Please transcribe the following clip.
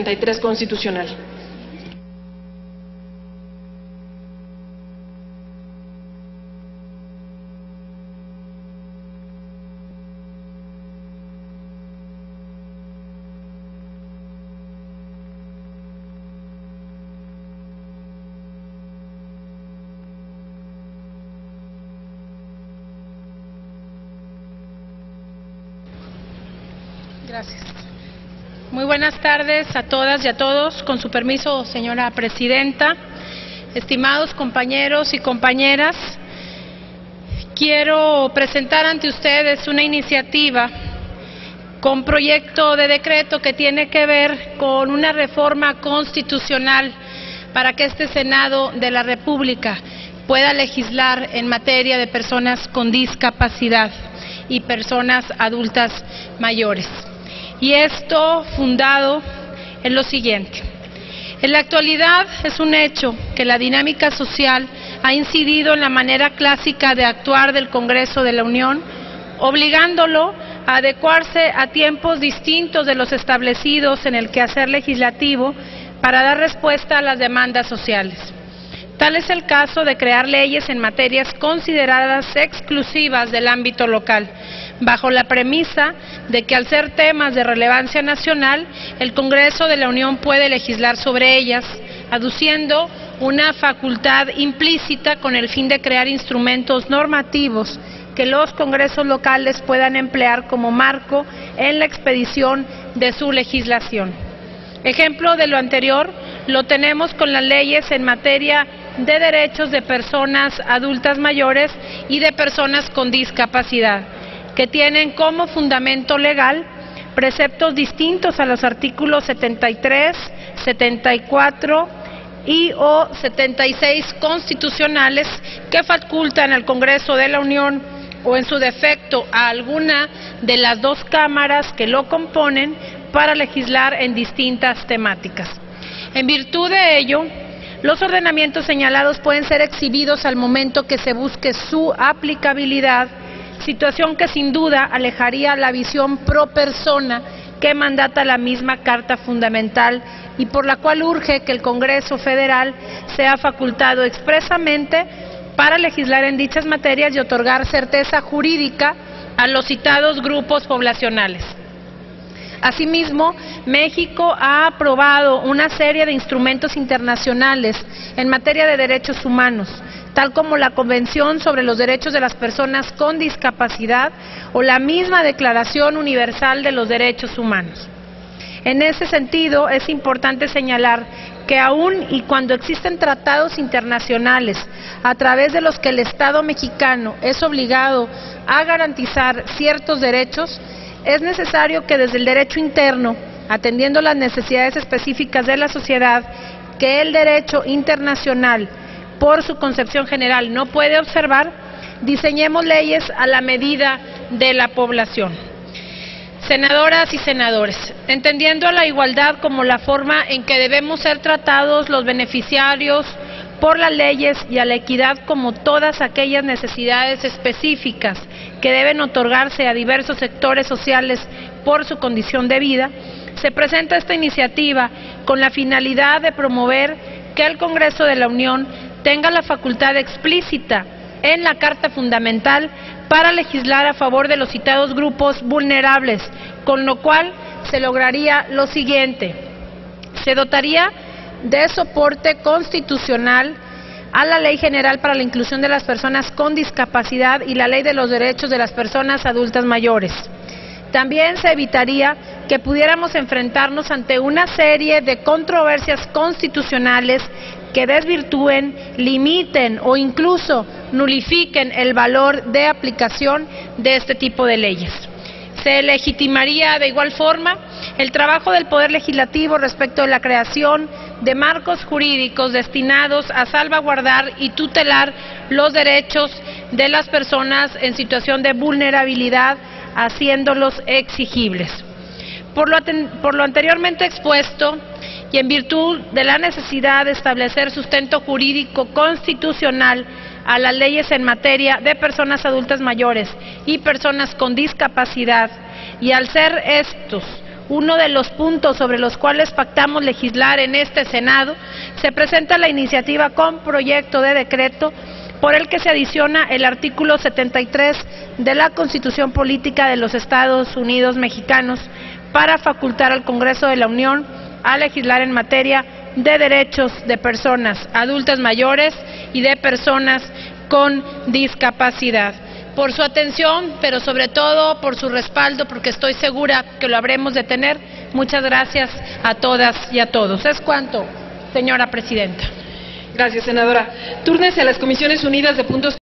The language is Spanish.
33 constitucional. Gracias. Muy buenas tardes a todas y a todos. Con su permiso, señora presidenta, estimados compañeros y compañeras, quiero presentar ante ustedes una iniciativa con proyecto de decreto que tiene que ver con una reforma constitucional para que este Senado de la República pueda legislar en materia de personas con discapacidad y personas adultas mayores. Y esto fundado en lo siguiente. En la actualidad es un hecho que la dinámica social ha incidido en la manera clásica de actuar del Congreso de la Unión, obligándolo a adecuarse a tiempos distintos de los establecidos en el quehacer legislativo para dar respuesta a las demandas sociales. Tal es el caso de crear leyes en materias consideradas exclusivas del ámbito local, bajo la premisa de que al ser temas de relevancia nacional, el Congreso de la Unión puede legislar sobre ellas, aduciendo una facultad implícita con el fin de crear instrumentos normativos que los congresos locales puedan emplear como marco en la expedición de su legislación. Ejemplo de lo anterior lo tenemos con las leyes en materia de derechos de personas adultas mayores y de personas con discapacidad, que tienen como fundamento legal preceptos distintos a los artículos 73, 74 y o 76 constitucionales que facultan al Congreso de la Unión o en su defecto a alguna de las dos cámaras que lo componen para legislar en distintas temáticas. En virtud de ello, los ordenamientos señalados pueden ser exhibidos al momento que se busque su aplicabilidad, situación que sin duda alejaría la visión pro persona que mandata la misma Carta Fundamental y por la cual urge que el Congreso Federal sea facultado expresamente para legislar en dichas materias y otorgar certeza jurídica a los citados grupos poblacionales. Asimismo, México ha aprobado una serie de instrumentos internacionales en materia de derechos humanos, tal como la Convención sobre los Derechos de las Personas con Discapacidad o la misma Declaración Universal de los Derechos Humanos. En ese sentido, es importante señalar que aun y cuando existen tratados internacionales a través de los que el Estado mexicano es obligado a garantizar ciertos derechos, es necesario que desde el derecho interno, atendiendo las necesidades específicas de la sociedad, que el derecho internacional, por su concepción general, no puede observar, diseñemos leyes a la medida de la población. Senadoras y senadores, entendiendo la igualdad como la forma en que debemos ser tratados los beneficiarios por las leyes y a la equidad como todas aquellas necesidades específicas que deben otorgarse a diversos sectores sociales por su condición de vida, se presenta esta iniciativa con la finalidad de promover que el Congreso de la Unión tenga la facultad explícita en la Carta Fundamental para legislar a favor de los citados grupos vulnerables, con lo cual se lograría lo siguiente: se dotaría de soporte constitucional a la Ley General para la Inclusión de las Personas con Discapacidad y la Ley de los Derechos de las Personas Adultas Mayores. También se evitaría que pudiéramos enfrentarnos ante una serie de controversias constitucionales que desvirtúen, limiten o incluso nulifiquen el valor de aplicación de este tipo de leyes. Se legitimaría de igual forma el trabajo del Poder Legislativo respecto de la creación de marcos jurídicos destinados a salvaguardar y tutelar los derechos de las personas en situación de vulnerabilidad, haciéndolos exigibles. Por lo anteriormente expuesto, y en virtud de la necesidad de establecer sustento jurídico constitucional a las leyes en materia de personas adultas mayores y personas con discapacidad, y al ser estos uno de los puntos sobre los cuales pactamos legislar en este Senado, se presenta la iniciativa con proyecto de decreto por el que se adiciona el artículo 73 de la Constitución Política de los Estados Unidos Mexicanos para facultar al Congreso de la Unión a legislar en materia de derechos de personas adultas mayores y de personas con discapacidad. Por su atención, pero sobre todo por su respaldo, porque estoy segura que lo habremos de tener. Muchas gracias a todas y a todos. Es cuanto, señora presidenta. Gracias, senadora. Túrnese a las Comisiones Unidas de Puntos